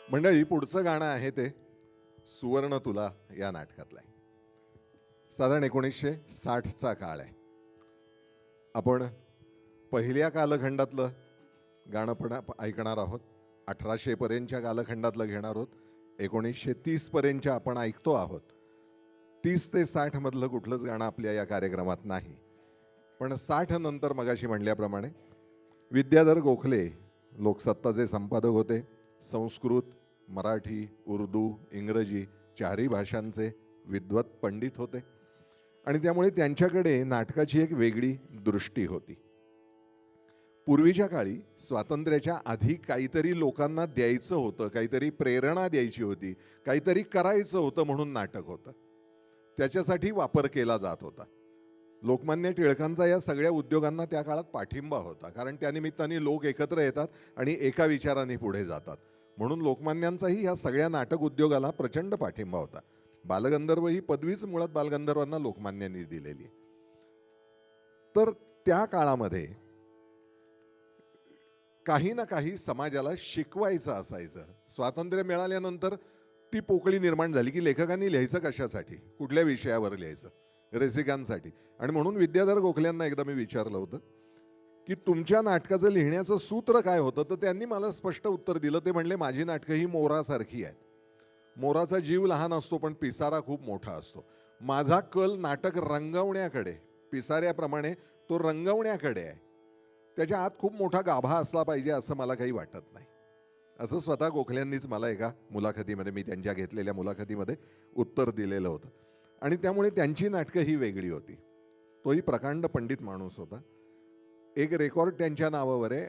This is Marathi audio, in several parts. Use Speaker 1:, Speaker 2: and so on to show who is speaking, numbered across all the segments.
Speaker 1: मंडळी, पुढचं गाणं आहे ते सुवर्ण तुला या नाटकातलं आहे. साधारण 1960चा काळ आहे. आपण पहिल्या कालखंडातलं गाणं पण ऐकणार आहोत. 1800 पर्यंतच्या कालखंडातलं घेणार आहोत. 1930 पर्यंतच्या आपण ऐकतो आहोत. 30 ते 60 मधलं कुठलंच गाणं आपल्या या कार्यक्रमात नाही. पण 60 नंतर मगाशी म्हणल्याप्रमाणे विद्याधर गोखले लोकसत्ताचे संपादक होते. संस्कृत, मराठी, उर्दू, इंग्रजी चारही भाषांचे विद्वत पंडित होते आणि त्यामुळे त्यांच्याकडे नाटकाची एक वेगळी दृष्टी होती. पूर्वीच्या काळी स्वातंत्र्याच्या आधी काहीतरी लोकांना द्यायचं होतं, काहीतरी प्रेरणा द्यायची होती, काहीतरी करायचं होतं म्हणून नाटक होतं. त्याच्यासाठी वापर केला जात होता. लोकमान्य टिळकांचा या सगळ्या उद्योगांना त्या काळात पाठिंबा होता, कारण त्यानिमित्ताने लोक एकत्र येतात आणि एका विचाराने पुढे जातात. म्हणून लोकमान्यांचाही या सगळ्या नाटक उद्योगाला प्रचंड पाठिंबा होता. बालगंधर्व ही पदवीच मुळात बालगंधर्वांना लोकमान्यांनी दिलेली. तर त्या काळामध्ये काही ना काही समाजाला शिकवायचं असायचं. स्वातंत्र्य मिळाल्यानंतर ती पोकळी निर्माण झाली की लेखकांनी लिहायचं कशासाठी, कुठल्या विषयावर लिहायचं, रसिकांसाठी. आणि म्हणून विद्याधर गोखल्यांना एकदा मी विचारलं होतं की तुमच्या नाटकाचं लिहिण्याचं सूत्र काय होतं, तर त्यांनी मला स्पष्ट उत्तर दिलं. ते म्हणले, माझी नाटकं ही मोरासारखी आहेत. मोराचा जीव लहान असतो पण पिसारा खूप मोठा असतो. माझा कल नाटक रंगवण्याकडे, पिसाऱ्याप्रमाणे तो रंगवण्याकडे आहे. त्याच्या आत खूप मोठा गाभा असला पाहिजे असं मला काही वाटत नाही. असं स्वतः गोखल्यांनीच मला एका मुलाखतीमध्ये, मी त्यांच्या घेतलेल्या मुलाखतीमध्ये उत्तर दिलेलं होतं. आणि त्यामुळे त्यांची नाटकं ही वेगळी होती. तोही प्रकांड पंडित माणूस होता. एक रेकॉर्ड त्यांच्या नावावर आहे.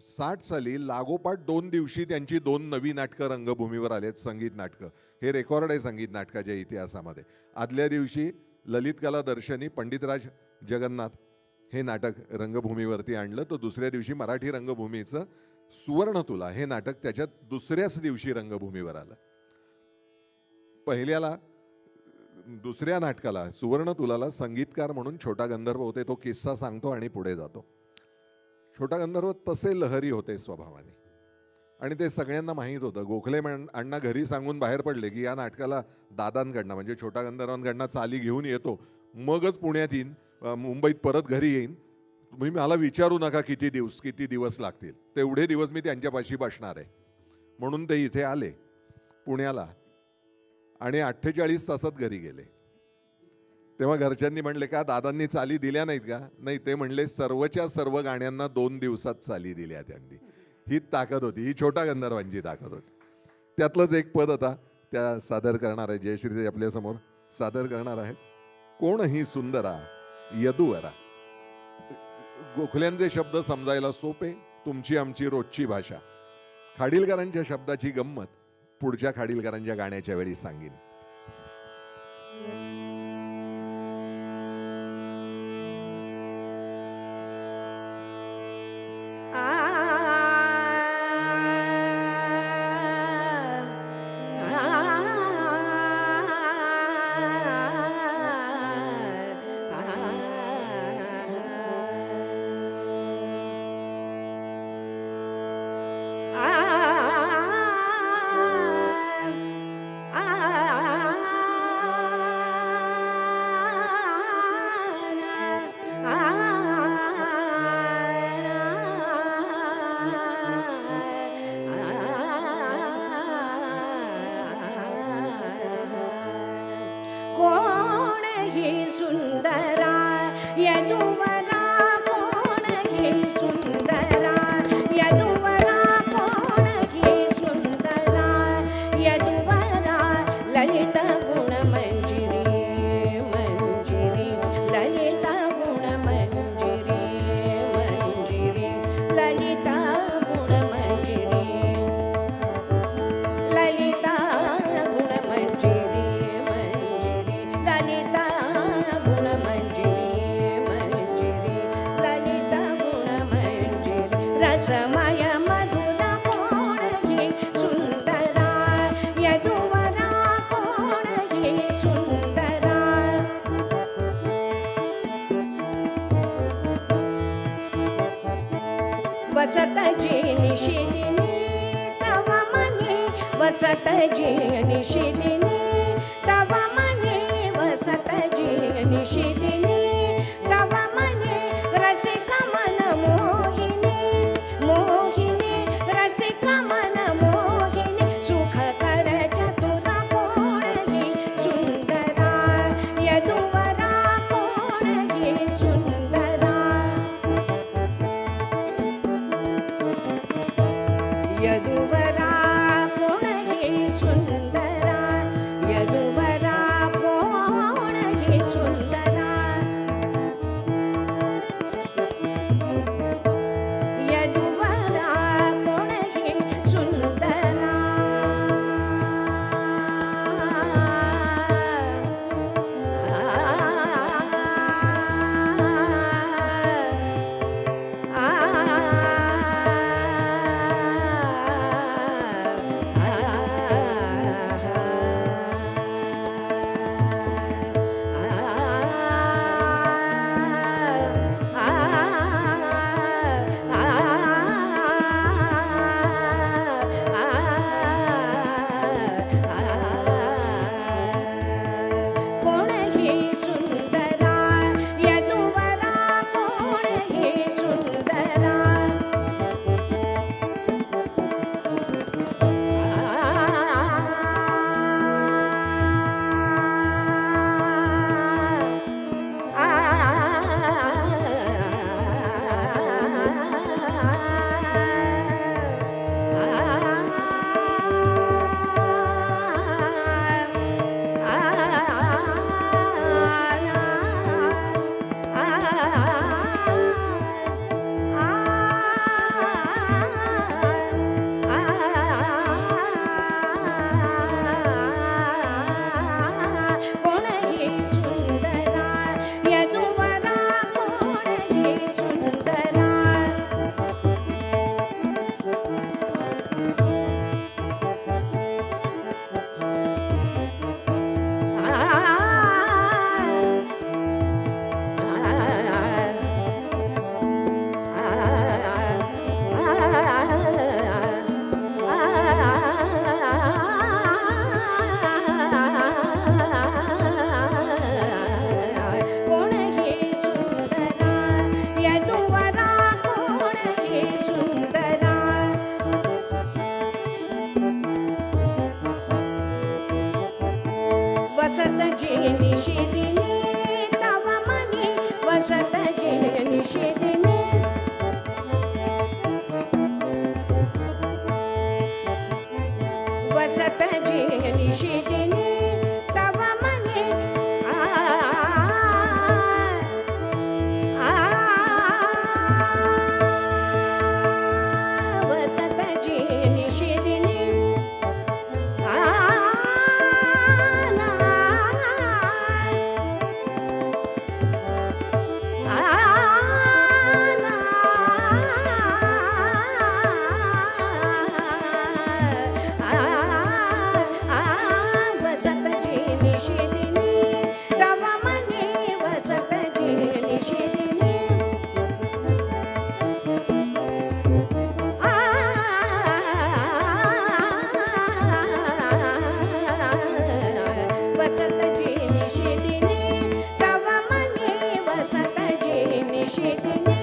Speaker 1: 60 साली लागोपाठ 2 दिवशी त्यांची 2 नवी नाटकं रंगभूमीवर आलेत, संगीत नाटकं. हे रेकॉर्ड आहे संगीत नाटकाच्या इतिहासामध्ये. आदल्या दिवशी ललित कला दर्शनी पंडितराज जगन्नाथ हे नाटक रंगभूमीवरती आणलं. तर दुसऱ्या दिवशी मराठी रंगभूमीचं सुवर्ण तुला हे नाटक त्याच्यात दुसऱ्याच दिवशी रंगभूमीवर आलं. पहिल्याला, दुसऱ्या नाटकाला सुवर्ण तुलाला संगीतकार म्हणून छोटा गंधर्व होते. तो किस्सा सांगतो आणि पुढे जातो. छोटा गंधर्व तसे लहरी होते स्वभावाने आणि ते सगळ्यांना माहीत होतं. गोखले अण्णा घरी सांगून बाहेर पडले की या नाटकाला दादांकडनं म्हणजे छोटा गंधर्वांकडनं चाली घेऊन येतो, मगच पुण्यात येईन, मुंबईत परत घरी येईन. तुम्ही मला विचारू नका किती दिवस लागतील, तेवढे दिवस मी त्यांच्यापाशी बसणार आहे. म्हणून ते इथे आले पुण्याला आणि 48 तासात घरी गेले. तेव्हा घरच्यांनी म्हणले, का दादांनी चाली दिल्या नाहीत का? नाही, ते म्हणले सर्वच्या सर्व गाण्यांना 2 दिवसात चाली दिल्या त्यांनी. ही ताकद होती, ही छोटा गंधर्वांची ताकद होती. त्यातलंच एक पद आता त्या सादर करणार आहे, जयश्री आपल्या समोर सादर करणार आहेत. कोण ही सुंदरा यदुवरा. गोखल्यांचे शब्द समजायला सोपे, तुमची आमची रोजची भाषा. खाडीलकरांच्या शब्दाची गंमत पुढच्या खाडीलकरांच्या गाण्याच्या वेळी सांगीन.
Speaker 2: कोण ही सुंदरा यदुवरा, कोण ही सुंदरा यदुवरा, कोण ही सुंदरा यदुवरा. ललित गुण मंजिरी मंजिरी, ललित गुण मंजिरी मंजिरी, ललित गुण मंजिरी, ललित गुण मंजिरी मंजिरी, ललित गुण मंजिरी मंजिरी, ललित गुण मंजिरी. रसमय मधुर कोण ही सुंदरा यदुवरा, कोण ही सुंदरा. वसत जी निशिदिनी तव मनी, वसतजी निशिदिनी तव मने वसतजी निशिदिनी तव मने रसिक मन मोहिनी मोहिनी रसिक मन मोहिनी सुखकर चतुर कोणगी सुंदरा यदुवरा कोणगी सुंदरा यदुवरा कोणगी सुंदरा यदुवरा कोणगी सुंदरा यदुवरा कोणगी सुंदरा कोणगी सुंदरा यदुवरा कोणगी सुंदरा कोणगी सुंदरा यदुवरा कोणगी सुंदरा कोणगी सुंदरा यदुवरा कोणगी सुंदरा वसतजी निशिदिनी तव मनी वसतजी निशिदिनी वसतजी निशिदिनी तव मनी वसतजी निशिदिनी वसतजी निशिदिनी तव मने वसतजी निशिदिनी वसतजी निशिदिनी तव मने वसतजी निशिदिनी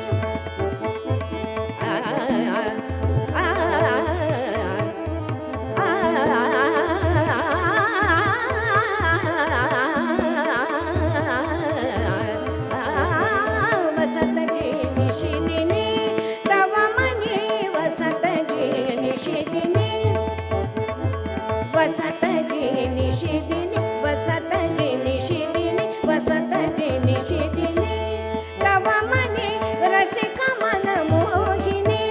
Speaker 2: वसतजी निशिदिनी तव मने वसतजी निशिदिनी वसतजी निशिदिनी वसतजी निशिदिनी वसतजी निशिदिनी तव मने रसिक मन मोहिनी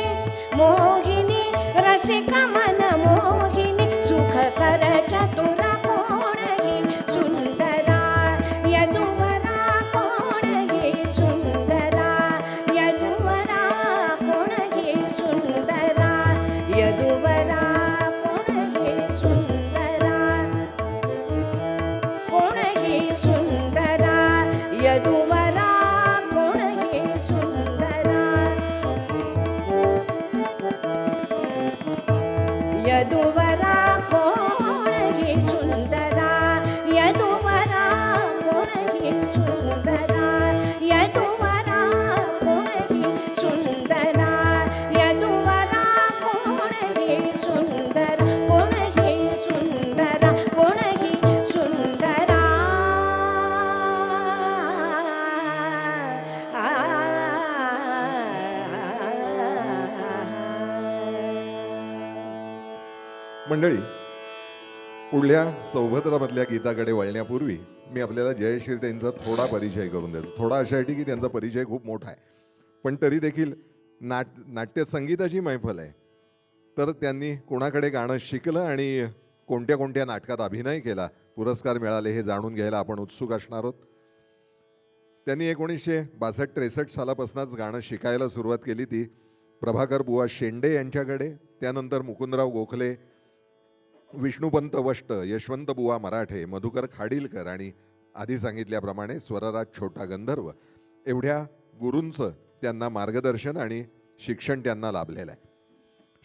Speaker 2: मोहिनी रसिक मन मोहिनी सुखकर चतुर कोणगी सुंदरा यदुवरा कोणगी सुंदरा यदुवरा कोणगी सुंदरा यदुवरा कोणगी सुंदरा कोणगी सुंदरा यदुवरा कोणगी सुंदरा यदुवरा कोणगी
Speaker 1: मंडळी, पुढल्या सौभद्रामधल्या गीताकडे वळण्यापूर्वी मी आपल्याला जयश्री त्यांचा थोडा परिचय करून देतो. थोडा अशासाठी की त्यांचा परिचय खूप मोठा आहे, पण तरी देखील नाट्य संगीताची मैफल आहे. तर त्यांनी कोणाकडे गाणं शिकलं आणि कोणत्या कोणत्या नाटकात अभिनय केला, पुरस्कार मिळाले, हे जाणून घ्यायला आपण उत्सुक असणार आहोत. त्यांनी 1962-63 सालापासूनच गाणं शिकायला सुरुवात केली, ती प्रभाकर बुवा शेंडे यांच्याकडे. त्यानंतर मुकुंदराव गोखले, विष्णुपंत वष्ट, यशवंत बुवा मराठे, मधुकर खाडीलकर आणि आधी सांगितल्याप्रमाणे स्वरराज छोटा गंधर्व एवढ्या गुरूंचं त्यांना मार्गदर्शन आणि शिक्षण त्यांना लाभलेलं आहे.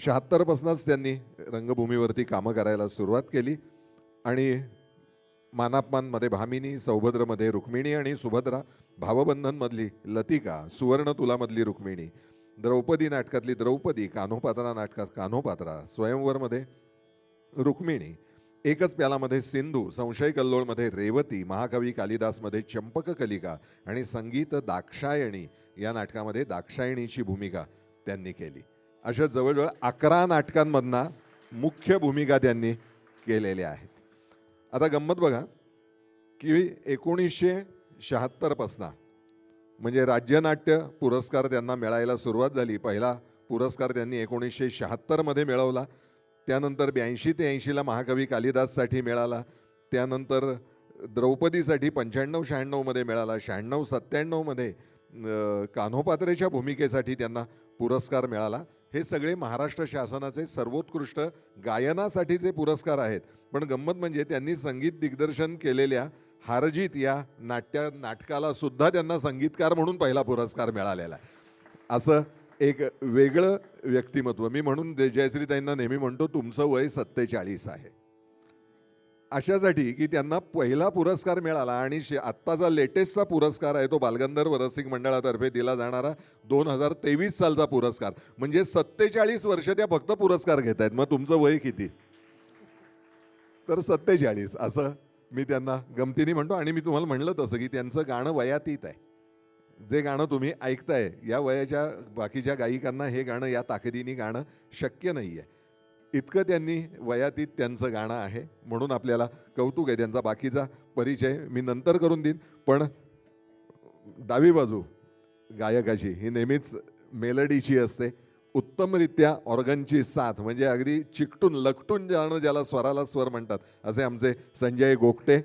Speaker 1: 76 पासूनच त्यांनी रंगभूमीवरती कामं करायला सुरुवात केली आणि मानापमानमध्ये भामिनी, सौभद्रमध्ये रुक्मिणी आणि सुभद्रा, भावबंधनमधली लतिका, सुवर्णतुलामधली रुक्मिणी, द्रौपदी नाटकातली द्रौपदी, कान्होपात्रा नाटकात कान्होपात्रा, स्वयंवरमध्ये रुक्मिणी, एकच प्यालामध्ये सिंधू, संशय कल्लोळमध्ये रेवती, महाकवी कालिदासमध्ये चंपककलिका आणि संगीत दाक्षायणी या नाटकामध्ये दाक्षायणीची भूमिका त्यांनी केली. अशा जवळजवळ 11 नाटकांमधनं मुख्य भूमिका त्यांनी केलेल्या आहेत. आता गंमत बघा की 1976 पासून म्हणजे राज्यनाट्य पुरस्कार त्यांना मिळायला सुरुवात झाली. पहिला पुरस्कार त्यांनी 1976 मध्ये मिळवला. त्यानंतर 82 ते 80ला महाकवी कालिदाससाठी मिळाला. त्यानंतर द्रौपदीसाठी 95-96 मध्ये मिळाला. 96-97 मध्ये कान्होपात्रेच्या भूमिकेसाठी त्यांना पुरस्कार मिळाला. हे सगळे महाराष्ट्र शासनाचे सर्वोत्कृष्ट गायनासाठीचे पुरस्कार आहेत. पण गंमत म्हणजे त्यांनी संगीत दिग्दर्शन केलेल्या हारजीत या नाटकाला सुद्धा त्यांना संगीतकार म्हणून पहिला पुरस्कार मिळालेला आहे. असं एक वेगळं व्यक्तिमत्व. मी म्हणून जयश्रीताईंना नेहमी म्हणतो, तुमचं वय 47 आहे. अशासाठी की त्यांना पहिला पुरस्कार मिळाला आणि आत्ताचा लेटेस्टचा पुरस्कार आहे तो बालगंधर्व रसिक मंडळातर्फे दिला जाणारा 2023 सालचा पुरस्कार. म्हणजे 47 वर्ष त्या फक्त पुरस्कार घेत आहेत. मग तुमचं वय किती? तर 47 असं मी त्यांना गमतीने म्हणतो. आणि मी तुम्हाला म्हणलं तसं की त्यांचं गाणं वयातीत आहे. जे गाणं तुम्ही ऐकताय या वयाच्या बाकीच्या गायिकांना हे गाणं या ताकदीने गाणं शक्य नाही आहे. इतकं त्यांनी वयातीत त्यांचं गाणं आहे. म्हणून आपल्याला कौतुक आहे. त्यांचा बाकीचा परिचय मी नंतर करून देईन. पण डावी बाजू गायकाची ही नेहमीच मेलडीची असते. उत्तमरित्या ऑर्गनची साथ म्हणजे अगदी चिकटून लकटून जाणं, ज्याला स्वराला स्वर म्हणतात, असे आमचे संजय गोगटे.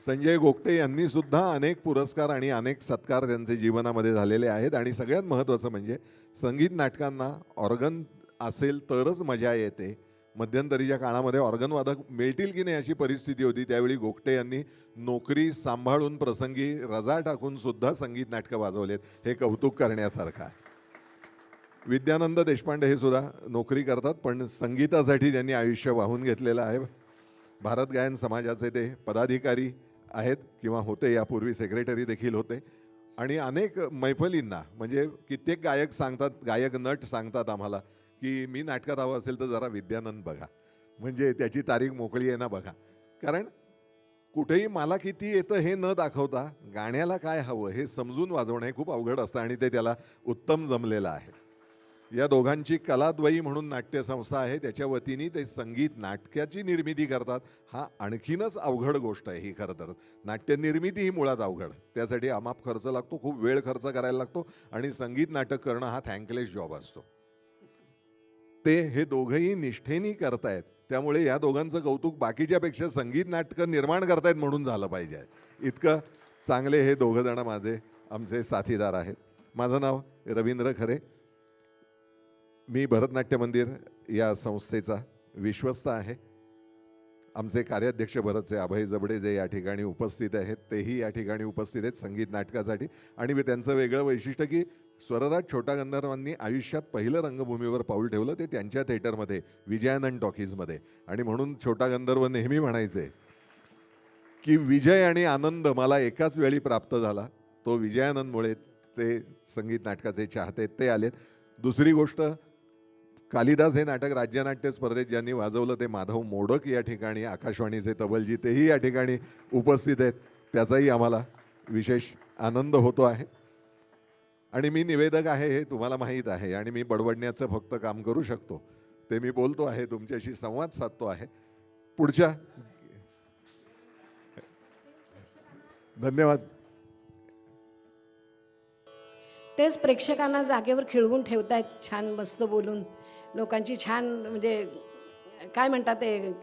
Speaker 1: संजय गोगटे यांनी सुद्धा अनेक पुरस्कार आणि अनेक सत्कार त्यांचे जीवनामध्ये झालेले आहेत. आणि सगळ्यात महत्त्वाचं म्हणजे संगीत नाटकांना ऑर्गन असेल तरच मजा येते. मध्यंतरीच्या काळामध्ये ऑर्गनवादक मिळतील की नाही अशी परिस्थिती होती. त्यावेळी गोगटे यांनी नोकरी सांभाळून प्रसंगी रजा टाकून सुद्धा संगीत नाटकं वाजवलेत. हे कौतुक करण्यासारखं आहे. विद्यानंद देशपांडे हे सुद्धा नोकरी करतात, पण संगीतासाठी त्यांनी आयुष्य वाहून घेतलेलं आहे. भारत गायन समाजाचे ते पदाधिकारी आहेत किंवा होते, यापूर्वी सेक्रेटरी देखील होते. आणि अनेक मैफलींना म्हणजे कित्येक गायक नट सांगतात आम्हाला की मी नाटकात हवं असेल तर जरा विद्यानंद बघा, म्हणजे त्याची तारीख मोकळी आहे ना बघा. कारण कुठेही मला किती येतं हे न दाखवता गाण्याला काय हवं हे समजून वाजवणं हे खूप अवघड असतं आणि ते त्याला उत्तम जमलेलं आहे. या दोघांची कलाद्वयी म्हणून नाट्यसंस्था आहे, त्याच्या वतीने ते संगीत नाटकाची निर्मिती करतात. हा आणखीनच अवघड गोष्ट आहे ही. खरं तर नाट्य निर्मिती ही मुळात अवघड. त्यासाठी अमाप खर्च लागतो, खूप वेळ खर्च करायला लागतो आणि संगीत नाटक करणं हा थँकलेस जॉब असतो. ते हे दोघंही निष्ठेनी करतायत. त्यामुळे या दोघांचं कौतुक बाकीच्यापेक्षा संगीत नाटकं निर्माण करतायत म्हणून झालं पाहिजे. इतकं चांगले हे दोघं जण माझे आमचे साथीदार आहेत. माझं नाव रवींद्र खरे. मी भरतनाट्य मंदिर या संस्थेचा विश्वस्त आहे. आमचे कार्याध्यक्ष भरतचे अभय जबडे जे या ठिकाणी उपस्थित आहेत, तेही या ठिकाणी उपस्थित आहेत संगीत नाटकासाठी. आणि त्यांचं वेगळं वैशिष्ट्य की स्वरराज छोटा गंधर्वांनी आयुष्यात पहिलं रंगभूमीवर पाऊल ठेवलं ते त्यांच्या थिएटरमध्ये, विजयानंद टॉकीजमध्ये. आणि म्हणून छोटा गंधर्व नेहमी म्हणायचे की विजय आणि आनंद मला एकाच वेळी प्राप्त झाला. तो विजयानंदमुळे ते संगीत नाटकाचे चाहते ते आलेत. दुसरी गोष्ट, कालिदास हे नाटक राज्यनाट्य स्पर्धेत ज्यांनी वाजवलं ते माधव मोडक या ठिकाणी, आकाशवाणीचे तबलजी, तेही या ठिकाणी उपस्थित आहेत. त्याचाही आम्हाला विशेष आनंद होतो आहे. आणि मी निवेदक आहे हे तुम्हाला माहीत आहे आणि मी बडबडण्याचं फक्त काम करू शकतो. ते मी बोलतो आहे, तुमच्याशी संवाद साधतो आहे. पुढच्या धन्यवाद.
Speaker 2: तेच प्रेक्षकांना जागेवर खिळवून ठेवतायत छान मस्त बोलून. लोकांची छान म्हणजे काय म्हणतात ते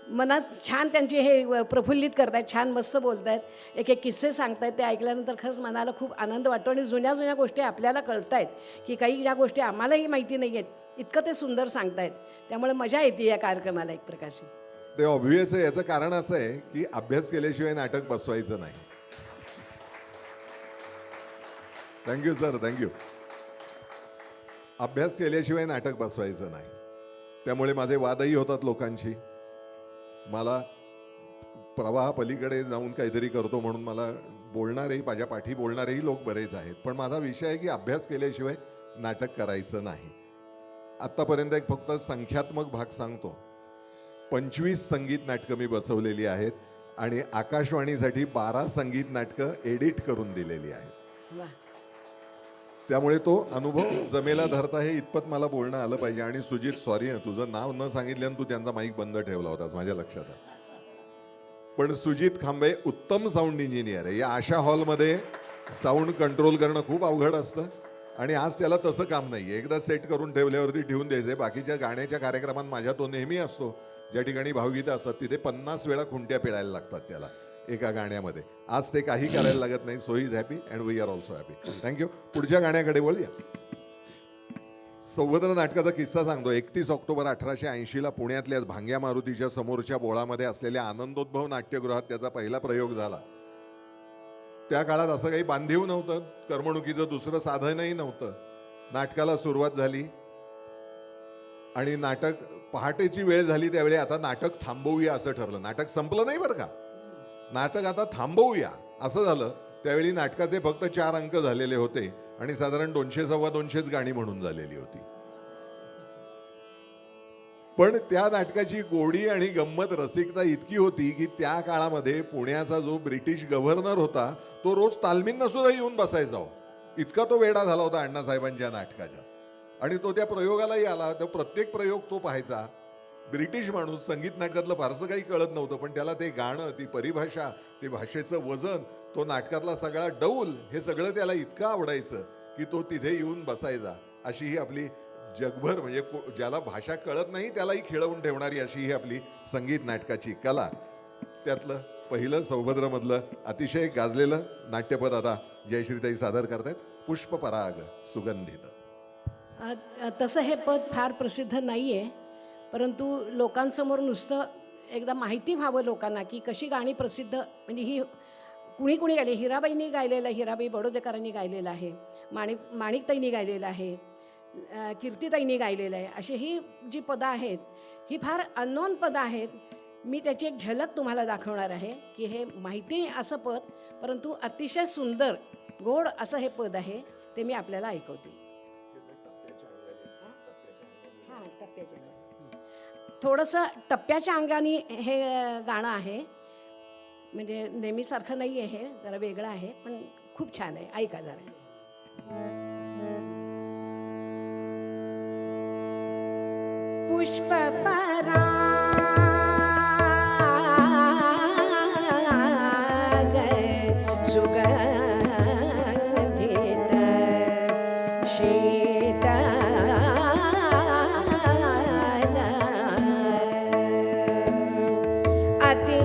Speaker 2: मनात छान त्यांची हे प्रफुल्लित करतायत, छान मस्त बोलतायत, एक एक किस्से सांगतायत. ते ऐकल्यानंतर खरंच मनाला खूप आनंद वाटतो आणि जुन्या जुन्या गोष्टी आपल्याला कळत आहेत की काही ज्या गोष्टी आम्हालाही माहिती नाही आहेत इतकं ते सुंदर सांगतायत. त्यामुळे मजा येते या कार्यक्रमाला एक प्रकारची.
Speaker 1: ते ऑब्व्हियस आहे. याचं कारण असं आहे की अभ्यास केल्याशिवाय नाटक बसवायचं नाही. Thank you sir, thank you. अभ्यास केल्याशिवाय नाटक बसवायचं नाही. त्यामुळे माझे वादही होतात लोकांशी. मला प्रवाह पलीकडे जाऊन काहीतरी करतो म्हणून मला बोलणारेही, माझ्या पाठी बोलणारेही लोक बरेच आहेत. पण माझा विषय आहे की अभ्यास केल्याशिवाय नाटक करायचं नाही. आत्तापर्यंत एक फक्त संख्यात्मक भाग सांगतो. 25 संगीत नाटकं मी बसवलेली आहेत आणि आकाशवाणीसाठी 12 संगीत नाटकं एडिट करून दिलेली आहेत.
Speaker 2: वा.
Speaker 1: त्यामुळे तो अनुभव जमेला धरता हे इतपत मला बोलणं आलं पाहिजे. आणि सुजित, सॉरी, तुझं नाव न सांगितल्यानं तू त्यांचा माईक बंद ठेवला होतास, माझ्या लक्षात आहे. पण सुजित खांबे उत्तम साऊंड इंजिनियर आहे. या अशा हॉलमध्ये साऊंड कंट्रोल करणं खूप अवघड असतं आणि आज त्याला तसं काम नाही. एकदा सेट करून ठेवल्यावरती ठेवून द्यायचंय. बाकीच्या गाण्याच्या कार्यक्रमात माझ्या तो नेहमी असतो. ज्या ठिकाणी भावगीतं असतात तिथे 50 वेळा खुंट्या पिळायला लागतात त्याला एका गाण्यामध्ये. आज ते काही करायला लागत नाही. So he is happy and we are also happy. Thank you. पुढच्या गाण्याकडे बोलूया. सौभद्र नाटकाचा किस्सा सांगतो. 31 ऑक्टोबर 1880ला पुण्यातल्या भांग्या मारुतीच्या समोरच्या बोळामध्ये असलेल्या आनंदोद्भव नाट्यगृहात त्याचा पहिला प्रयोग झाला. त्या काळात असं काही बांधीव नव्हतं, करमणुकीचं दुसरं साधनही नव्हतं. नाटकाला सुरुवात झाली आणि नाटक पहाटेची वेळ झाली. त्यावेळी आता नाटक थांबवूया असं ठरलं. नाटक संपलं नाही बरं का, नाटक आता थांबवूया असं झालं. त्यावेळी नाटकाचे फक्त 4 अंक झालेले होते आणि साधारण 200 सव्वा 200 गाणी म्हणून झालेली होती. पण त्या नाटकाची गोडी आणि गंमत, रसिकता इतकी होती की त्या काळामध्ये पुण्याचा जो ब्रिटिश गव्हर्नर होता तो रोज तालमींना सुद्धा येऊन बसायचा हो. इतका तो वेडा झाला होता अण्णासाहेबांच्या नाटकाच्या. आणि तो त्या प्रयोगालाही आला. तो प्रत्येक प्रयोग तो पाहायचा. ब्रिटिश माणूस, संगीत नाटकातलं फारसं काही कळत नव्हतं, पण त्याला ते गाणं, ती परिभाषा, ते भाषेचं वजन, तो नाटकातला सगळा डौल, हे सगळं त्याला इतकं आवडायचं की तो तिथे येऊन बसायचा. अशी ही आपली जगभर म्हणजे ज्याला भाषा कळत नाही त्यालाही खेळवून ठेवणारी अशी ही आपली संगीत नाटकाची कला. त्यातलं पहिलं सौभद्रमधलं अतिशय गाजलेलं नाट्यपद आता जयश्रीताई सादर करतायत. पुष्पपराग सुगंधित.
Speaker 2: तसं हे पद फार प्रसिद्ध नाही आहे, परंतु लोकांसमोर नुसतं एकदा माहिती व्हावं लोकांना की कशी गाणी प्रसिद्ध, म्हणजे ही कुणी कुणी गायली. हिराबाईंनी गायलेलं आहे, हिराबाई बडोदेकरांनी गायलेलं आहे, माणिकताईंनी गायलेलं आहे, कीर्तिताईंनी गायलेलं आहे. अशी ही जी पदं आहेत ही फार अननोन पदं आहेत. मी त्याची एक झलक तुम्हाला दाखवणार आहे की हे माहिती असं पद, परंतु अतिशय सुंदर गोड असं हे पद आहे. ते मी आपल्याला ऐकवते. हां, टप्प्याच्या थोडंसं टप्प्याच्या अंगाने हे गाणं आहे. म्हणजे नेहमीसारखं नाही आहे, हे जरा वेगळं आहे, पण खूप छान आहे. ऐका जरा. पुष्पपराग सुगंधित शीतल अति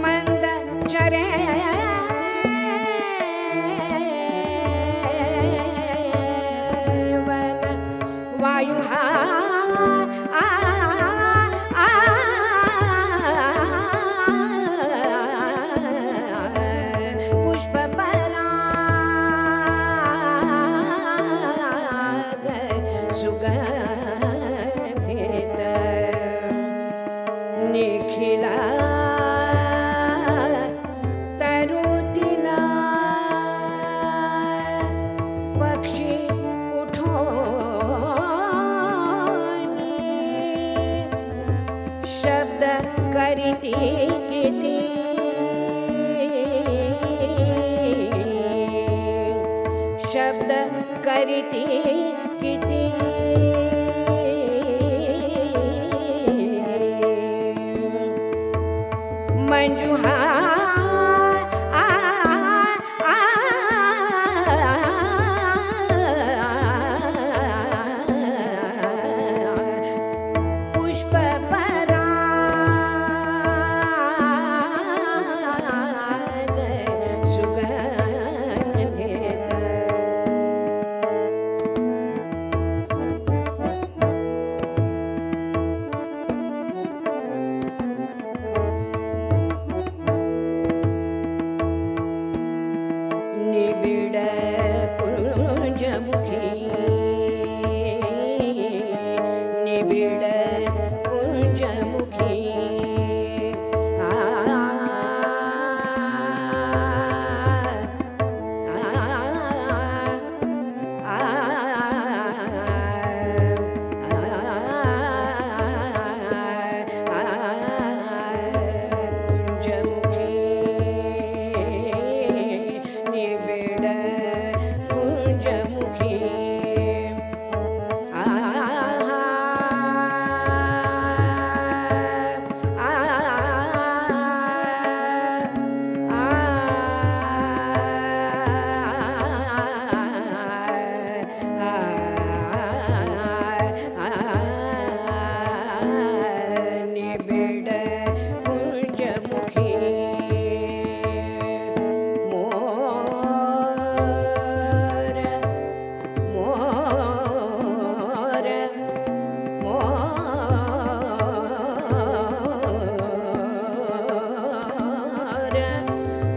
Speaker 2: मंद चरे वायु सुगंधित निखिला तरुतिला पक्षी उठोनी शब्द करीती किती शब्द करीती किती पुष्प पराग सुगंधित निबिड कुंजमुखी निबिड कुंजमुखी आ कुंजमुखी निबिड कुंजमुखी निबिड कुंजमुखी मोर मोर मोर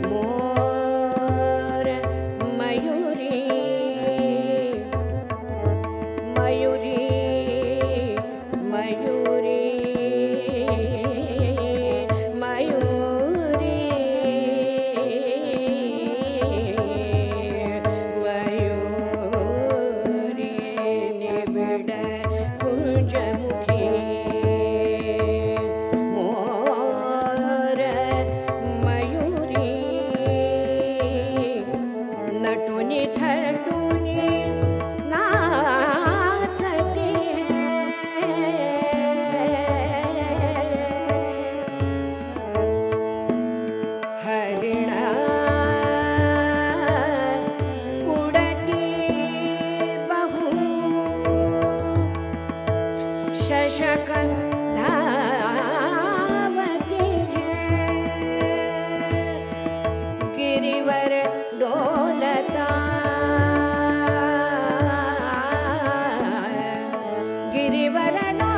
Speaker 2: मोर मयूरी मयूरी मयूरी मयूरी मयूरी निबिड कुंजमुखी मोर मयूरी नटुनी थटुनी नाचती है हरिणा उड़ती बहु शशक धावती है गिरिवर डोलता गिरिवर डोलता